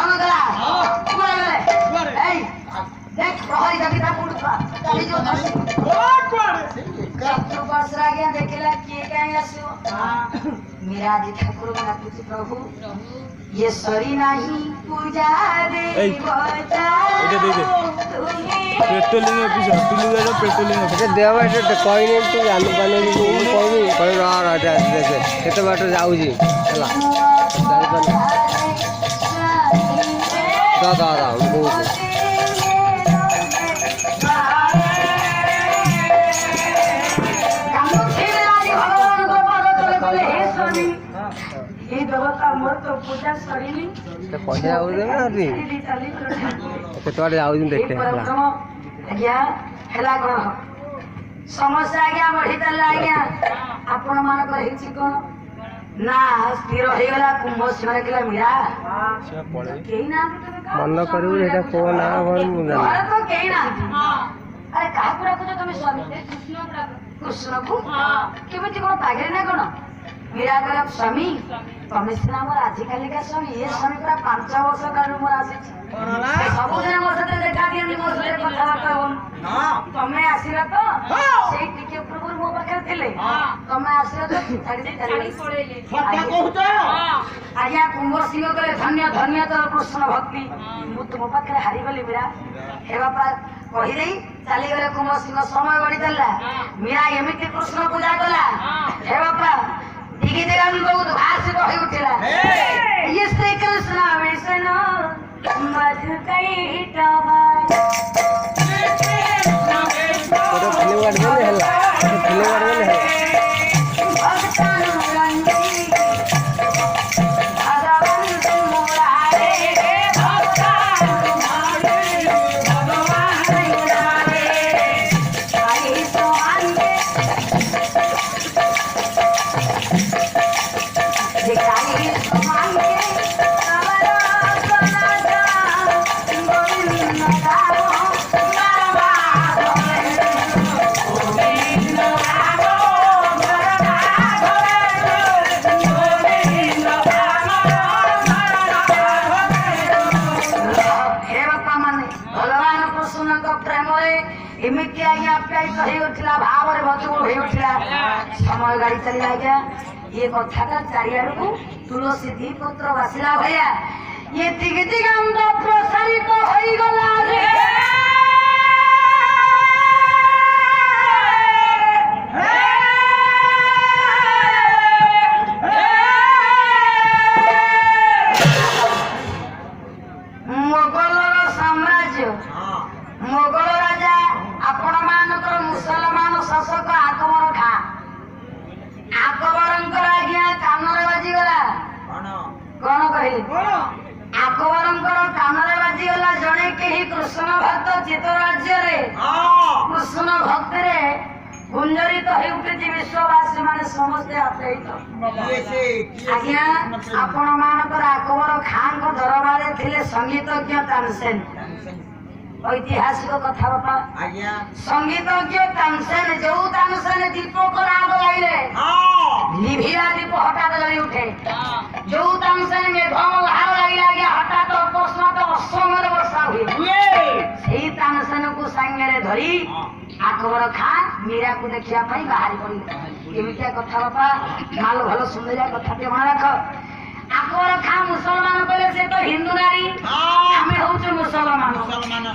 दर्शन कला देख प्रहरी जगिता पुडुवा चली जो चतुर्वर्षरा गया देखला किए कहीं आसो मेरा जी ठाकुर बना कुछ प्रभु ये सरी नहीं पूजा दे बचा पेट्रोलिंग ऑफिस टुलुगा पेट्रोलिंग ऑफिस देवा कही नहीं तू जान पानी कहबी कह रहा देखे केते बाट जाऊजी हला दादा बहुत पूजा सरीली पैसा आउदे ना री केतवाडे आउदिन देखते आज्ञा हेला कोन समस्या आज्ञा बढ़ी चला आज्ञा आपण मान को हिची कोन ना स्थिर हो गला कुंभ सिंह केला मीरा केही ना मन करू एटा को ना भर मुना तो केही ना अरे काहे पूरा को तुम स्वामी कृष्ण को केबे कोन पागरे ना कोन मीरा कहला स्वामी तमें सिना मोर आजिकाली का स्वामी ये स्वामी पूरा 5 वर्ष काल मोर आसी सब दिन मोर साथे देखा दियनी मोर साथे कथा बार्ता होन तमें आसीला तो सेई टिके प्रभु मो पाखे थिले तमें आसीला तो छाड़ी पड़ेले कथा कहूछ आज्ञा कुंभ सिंह कहले धन्य धन्य तो कृष्ण भक्ति मु तुम पाखे हारी गली मीरा हे बापा कही देई चली गले कुंभ सिंह समय गड़ी चलला मीरा एमिति कृष्ण पूजा कला हे बापा दिगी देगान बहुत भाष कहि उठिला ये श्री कृष्ण विष्णु मधु कई टवा तो फ्लेवर में हल्ला फ्लेवर में है भक्तन रंगी भगवान मुरारे भक्तन मुरारे भगवान मुरारे आई तो आंगे दिखाई मांगे सवरा सनादा गोविंद गावो गरबा गोविंद गावो गरबा गोविंद गावो हे बापा माने भगवान कृष्ण को प्रेम रे एमिति आज्ञा प्याई कहि उठला भाव रे भक्ति होई उठला समय गाड़ी चली आज्ञा ये कथा चारियाड़ को तुलसी दी पुत्र बासिला भैया ये दिग दिगंत प्रसारित होई गला रे मोगल साम्राज्य मोगल राजा आपण मानकर मुसलमान शासक आकबर खा आकबरंकर आज्ञा कानरे बाजी गला कौन कहले आकबरंकर कानरे बाजी गला जणे केही कृष्ण भक्त चित्त राज्य रे कृष्ण भक्त रे गुंजरित होई उठिछि विश्ववासी माने समस्त आप्यायित आज्ञा आपण मानकर आकबर खान को दरबारे थिले संगीतज्ञ तानसेन ऐतिहासिक कथा बापा संगीतज्ञ तानसेन जो तानसेन दीपक राग लाइले निभिरा दीप हठात जली उठे जो तानसेन मेघम लहार लागिला गया हठात अकस्मात असमर वर्षा हुए सेही तानसेन को संगे धरी आकबर खान मीरा को देखिया पई बाहरी पड़ी एमितिया कथा बापा माल भलो सुंदरिया कथा ते मन राख आकबर खान मुसलमान कहले से तो हिंदू नारी हमें होचे मुसलमान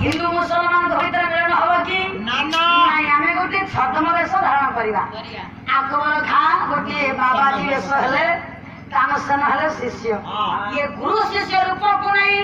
हिंदू मुसलमान भीतर मिलन हबो कि ना नहीं हमें गोटे छद्म वेश धारण करिवा आकबर खान गोटे बाबाजी वेश हेले तानसेन हेले शिष्य ये गुरु शिष्य रूप को नहीं